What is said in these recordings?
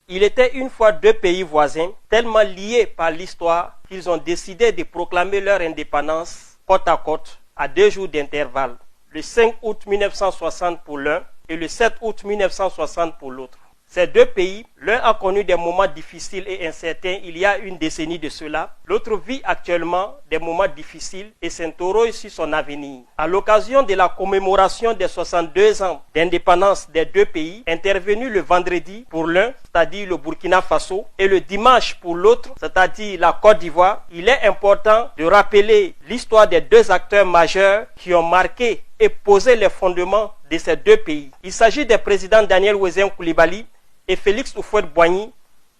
Il était une fois deux pays voisins, tellement liés par l'histoire qu'ils ont décidé de proclamer leur indépendance côte à côte à 2 jours d'intervalle, le 5 août 1960 pour l'un et le 7 août 1960 pour l'autre. Ces deux pays, l'un a connu des moments difficiles et incertains il y a une décennie de cela, l'autre vit actuellement des moments difficiles et s'interroge sur son avenir. À l'occasion de la commémoration des 62 ans d'indépendance des deux pays, intervenue le vendredi pour l'un, c'est-à-dire le Burkina Faso, et le dimanche pour l'autre, c'est-à-dire la Côte d'Ivoire, il est important de rappeler l'histoire des deux acteurs majeurs qui ont marqué et posé les fondements de ces deux pays. Il s'agit des présidents Daniel Wezen Coulibaly et Félix Houphouët-Boigny,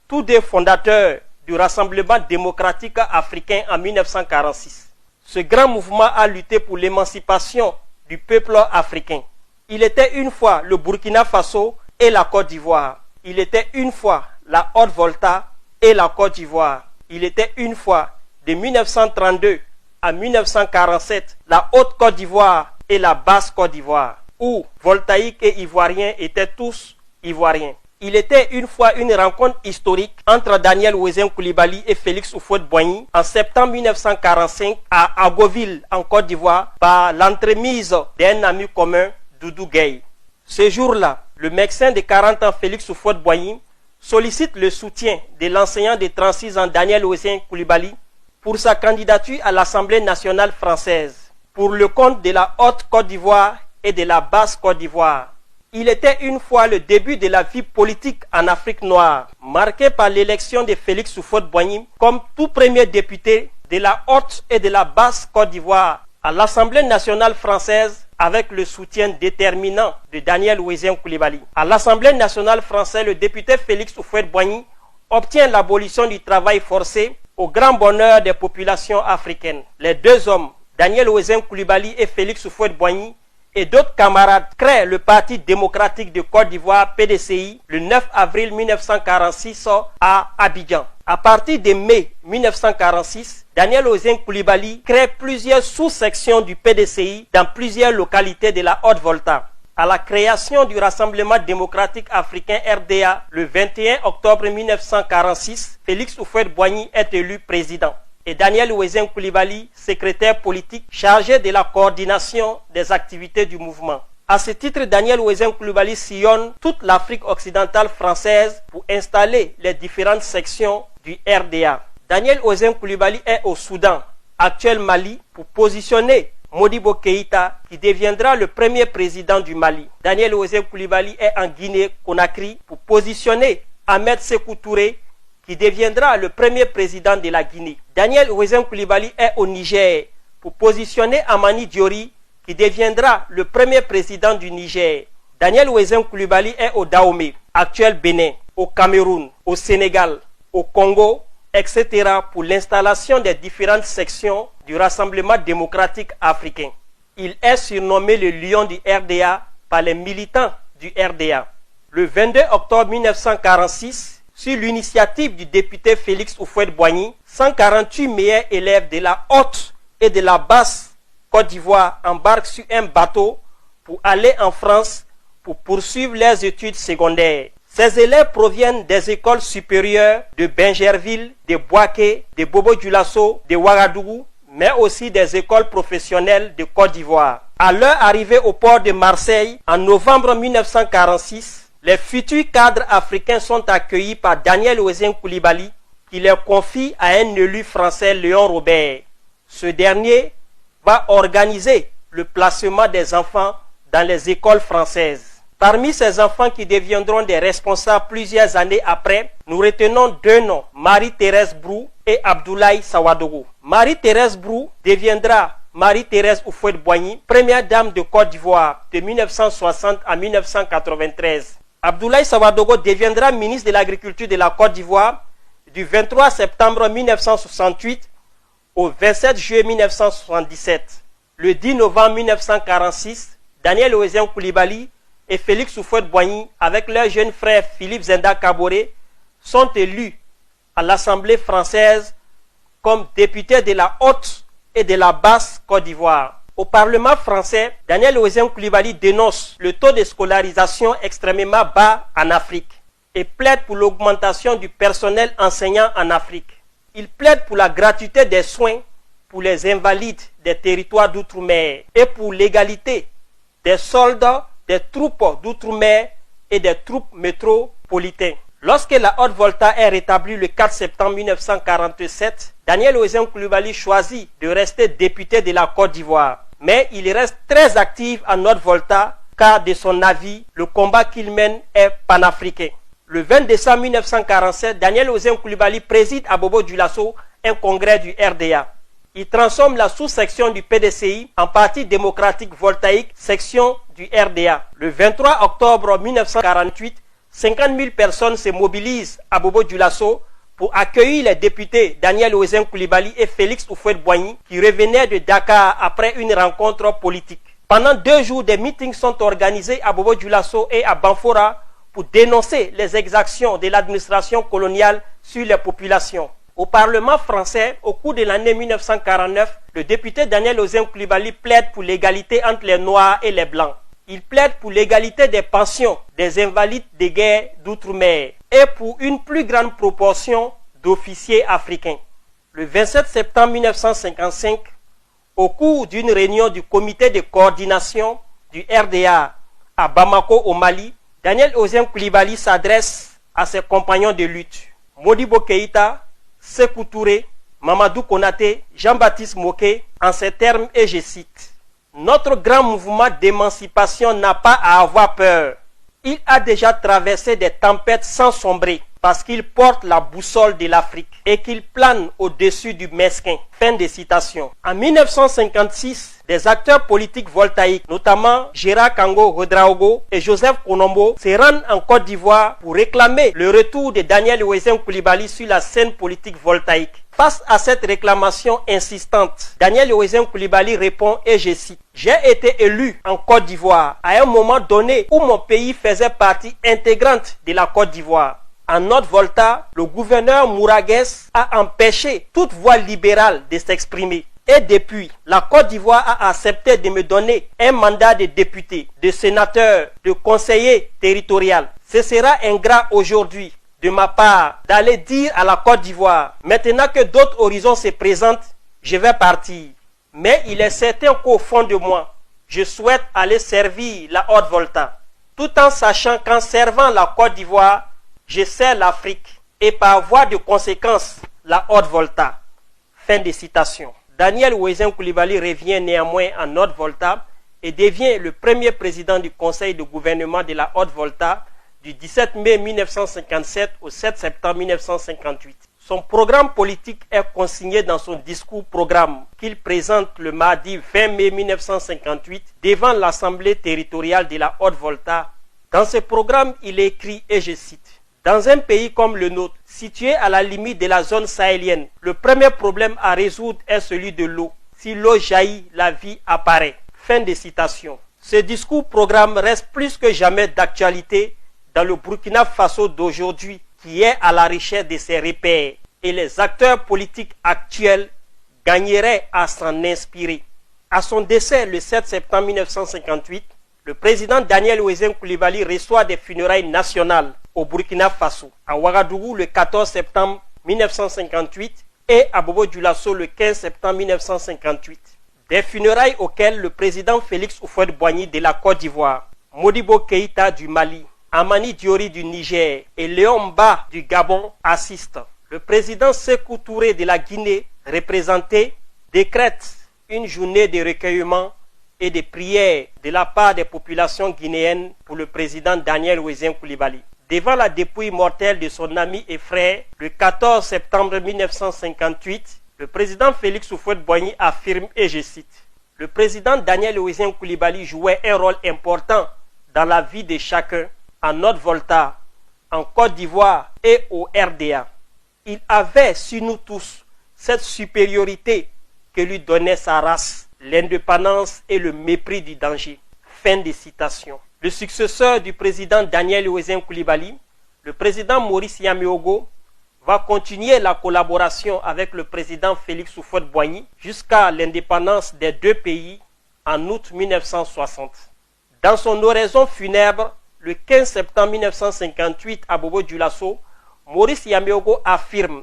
tous deux fondateurs du Rassemblement démocratique africain en 1946. Ce grand mouvement a lutté pour l'émancipation du peuple africain. Il était une fois le Burkina Faso et la Côte d'Ivoire. Il était une fois la Haute-Volta et la Côte d'Ivoire. Il était une fois de 1932 à 1947 la Haute-Côte d'Ivoire et la Basse-Côte d'Ivoire, où voltaïques et ivoiriens étaient tous ivoiriens. Il était une fois une rencontre historique entre Daniel Wezen Coulibaly et Félix Houphouët-Boigny en septembre 1945 à Agoville, en Côte d'Ivoire, par l'entremise d'un ami commun, Doudou Gueye. Ce jour-là, le médecin de 40 ans Félix Houphouët-Boigny sollicite le soutien de l'enseignant de 36 ans Daniel Wezen Coulibaly pour sa candidature à l'Assemblée nationale française, pour le compte de la Haute-Côte d'Ivoire et de la Basse-Côte d'Ivoire. Il était une fois le début de la vie politique en Afrique noire, marqué par l'élection de Félix Houphouët-Boigny comme tout premier député de la Haute et de la Basse-Côte d'Ivoire à l'Assemblée nationale française avec le soutien déterminant de Daniel Wezen Coulibaly. À l'Assemblée nationale française, le député Félix Houphouët-Boigny obtient l'abolition du travail forcé au grand bonheur des populations africaines. Les deux hommes, Daniel Wezen Coulibaly et Félix Houphouët-Boigny, et d'autres camarades créent le Parti démocratique de Côte d'Ivoire, PDCI, le 9 avril 1946 à Abidjan. À partir de mai 1946, Daniel Wezen Coulibaly crée plusieurs sous-sections du PDCI dans plusieurs localités de la Haute-Volta. À la création du Rassemblement démocratique africain RDA, le 21 octobre 1946, Félix Houphouët-Boigny est élu président et Daniel Wezen Coulibaly, secrétaire politique chargé de la coordination des activités du mouvement. À ce titre, Daniel Wezen Coulibaly sillonne toute l'Afrique occidentale française pour installer les différentes sections du RDA. Daniel Wezen Coulibaly est au Soudan, actuel Mali, pour positionner Modibo Keïta, qui deviendra le premier président du Mali. Daniel Wezen Coulibaly est en Guinée-Conakry pour positionner Ahmed Sékou Touré, qui deviendra le premier président de la Guinée. Daniel Wezen Coulibaly est au Niger pour positionner Amani Diori, qui deviendra le premier président du Niger. Daniel Wezen Coulibaly est au Dahomey, actuel Bénin, au Cameroun, au Sénégal, au Congo, etc. pour l'installation des différentes sections du Rassemblement démocratique africain. Il est surnommé le lion du RDA par les militants du RDA. Le 22 octobre 1946, sur l'initiative du député Félix Houphouët-Boigny, 148 meilleurs élèves de la Haute et de la Basse-Côte d'Ivoire embarquent sur un bateau pour aller en France pour poursuivre leurs études secondaires. Ces élèves proviennent des écoles supérieures de Bingerville, de Bouaké, de Bobo-Dioulasso, de Ouagadougou, mais aussi des écoles professionnelles de Côte d'Ivoire. À leur arrivée au port de Marseille, en novembre 1946, les futurs cadres africains sont accueillis par Daniel Wezen Coulibaly, qui les confie à un élu français, Léon Robert. Ce dernier va organiser le placement des enfants dans les écoles françaises. Parmi ces enfants qui deviendront des responsables plusieurs années après, nous retenons deux noms, Marie-Thérèse Brou et Abdoulaye Sawadogo. Marie-Thérèse Brou deviendra Marie-Thérèse Houphouët-Boigny, première dame de Côte d'Ivoire de 1960 à 1993. Abdoulaye Sawadogo deviendra ministre de l'Agriculture de la Côte d'Ivoire du 23 septembre 1968 au 27 juillet 1977. Le 10 novembre 1946, Daniel Wezen Coulibaly et Félix Houphouët-Boigny, avec leur jeune frère Philippe Zenda Kaboré, sont élus à l'Assemblée française comme députés de la Haute et de la Basse-Côte d'Ivoire. Au Parlement français, Daniel Wezen Coulibaly dénonce le taux de scolarisation extrêmement bas en Afrique et plaide pour l'augmentation du personnel enseignant en Afrique. Il plaide pour la gratuité des soins pour les invalides des territoires d'outre-mer et pour l'égalité des soldats des troupes d'outre-mer et des troupes métropolitaines. Lorsque la Haute-Volta est rétablie le 4 septembre 1947, Daniel Ouzin Coulibaly choisit de rester député de la Côte d'Ivoire. Mais il reste très actif en Haute-Volta car de son avis, le combat qu'il mène est panafricain. Le 20 décembre 1947, Daniel Ouzin Coulibaly préside à Bobo-Dioulasso un congrès du RDA. Il transforme la sous-section du PDCI en Parti démocratique voltaïque, section du RDA. Le 23 octobre 1948, 50 000 personnes se mobilisent à Bobo-Dioulasso pour accueillir les députés Daniel Ouzin Coulibaly et Félix Houphouët-Boigny qui revenaient de Dakar après une rencontre politique. Pendant 2 jours, des meetings sont organisés à Bobo-Dioulasso et à Banfora pour dénoncer les exactions de l'administration coloniale sur les populations. Au Parlement français, au cours de l'année 1949, le député Daniel Ouzin Coulibaly plaide pour l'égalité entre les Noirs et les Blancs. Il plaide pour l'égalité des pensions des invalides de guerre d'outre-mer et pour une plus grande proportion d'officiers africains. Le 27 septembre 1955, au cours d'une réunion du comité de coordination du RDA à Bamako au Mali, Daniel Ouzin Coulibaly s'adresse à ses compagnons de lutte, Modibo Keïta, Sékou Touré, Mamadou Konaté, Jean-Baptiste Moké, en ces termes, et je cite: « Notre grand mouvement d'émancipation n'a pas à avoir peur. Il a déjà traversé des tempêtes sans sombrer parce qu'il porte la boussole de l'Afrique et qu'il plane au-dessus du mesquin. » Fin de citation. En 1956, des acteurs politiques voltaïques, notamment Gérard Kango Ouédraogo et Joseph Konombo, se rendent en Côte d'Ivoire pour réclamer le retour de Daniel Ouzin Coulibaly sur la scène politique voltaïque. Face à cette réclamation insistante, Daniel Ouzin Coulibaly répond, et je cite: « J'ai été élu en Côte d'Ivoire à un moment donné où mon pays faisait partie intégrante de la Côte d'Ivoire. En Haute-Volta, le gouverneur Mouragues a empêché toute voix libérale de s'exprimer. Et depuis, la Côte d'Ivoire a accepté de me donner un mandat de député, de sénateur, de conseiller territorial. Ce sera ingrat aujourd'hui de ma part d'aller dire à la Côte d'Ivoire, maintenant que d'autres horizons se présentent, je vais partir. Mais il est certain qu'au fond de moi, je souhaite aller servir la Haute-Volta, tout en sachant qu'en servant la Côte d'Ivoire, je sers l'Afrique et par voie de conséquence la Haute-Volta. » Fin de citation. Daniel Ouzin Coulibaly revient néanmoins en Haute-Volta et devient le premier président du conseil de gouvernement de la Haute-Volta du 17 mai 1957 au 7 septembre 1958. Son programme politique est consigné dans son discours-programme qu'il présente le mardi 20 mai 1958 devant l'Assemblée territoriale de la Haute-Volta. Dans ce programme, il écrit, et je cite: « Dans un pays comme le nôtre, situé à la limite de la zone sahélienne, le premier problème à résoudre est celui de l'eau. Si l'eau jaillit, la vie apparaît. » Fin de citation. Ce discours-programme reste plus que jamais d'actualité dans le Burkina Faso d'aujourd'hui, qui est à la recherche de ses repères, et les acteurs politiques actuels gagneraient à s'en inspirer. À son décès le 7 septembre 1958, le président Daniel Ouzin Coulibaly reçoit des funérailles nationales au Burkina Faso, à Ouagadougou le 14 septembre 1958 et à Bobo-Dioulasso le 15 septembre 1958. Des funérailles auxquelles le président Félix Houphouët-Boigny de la Côte d'Ivoire, Modibo Keïta du Mali, Amani Diori du Niger et Léon Mba du Gabon assistent. Le président Sékou Touré de la Guinée, représenté, décrète une journée de recueillement et de prières de la part des populations guinéennes pour le président Daniel Ouzin Coulibaly. Devant la dépouille mortelle de son ami et frère, le 14 septembre 1958, le président Félix Houphouët-Boigny affirme, et je cite: « Le président Daniel Ouzin Coulibaly jouait un rôle important dans la vie de chacun en Haute-Volta, en Côte d'Ivoire et au RDA. Il avait sur nous tous cette supériorité que lui donnait sa race, l'indépendance et le mépris du danger. » Fin de citation. Le successeur du président Daniel Ouzin Coulibaly, le président Maurice Yaméogo, va continuer la collaboration avec le président Félix Houphouët-Boigny jusqu'à l'indépendance des deux pays en août 1960. Dans son oraison funèbre, le 15 septembre 1958 à Bobo-Dioulasso, Maurice Yameogo affirme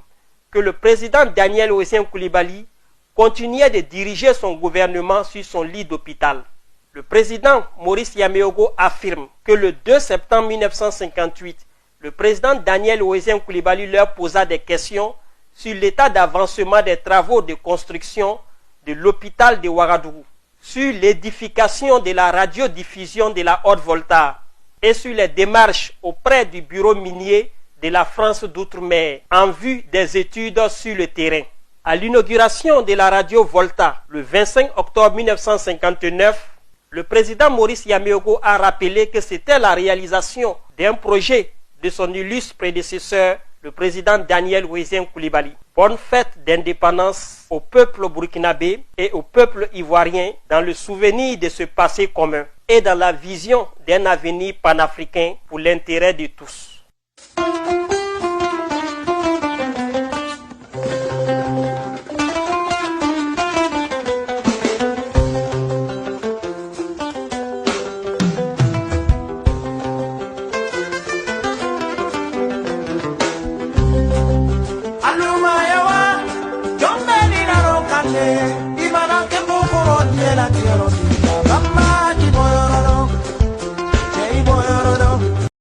que le président Daniel Oessien Coulibaly continuait de diriger son gouvernement sur son lit d'hôpital. Le président Maurice Yameogo affirme que le 2 septembre 1958, le président Daniel Oessien Coulibaly leur posa des questions sur l'état d'avancement des travaux de construction de l'hôpital de Ouagadougou, sur l'édification de la radiodiffusion de la Haute-Volta et sur les démarches auprès du bureau minier de la France d'outre-mer en vue des études sur le terrain. À l'inauguration de la radio Volta le 25 octobre 1959, le président Maurice Yameogo a rappelé que c'était la réalisation d'un projet de son illustre prédécesseur, le président Daniel Oessien Coulibaly. Bonne fête d'indépendance au peuple burkinabé et au peuple ivoirien dans le souvenir de ce passé commun et dans la vision d'un avenir panafricain pour l'intérêt de tous.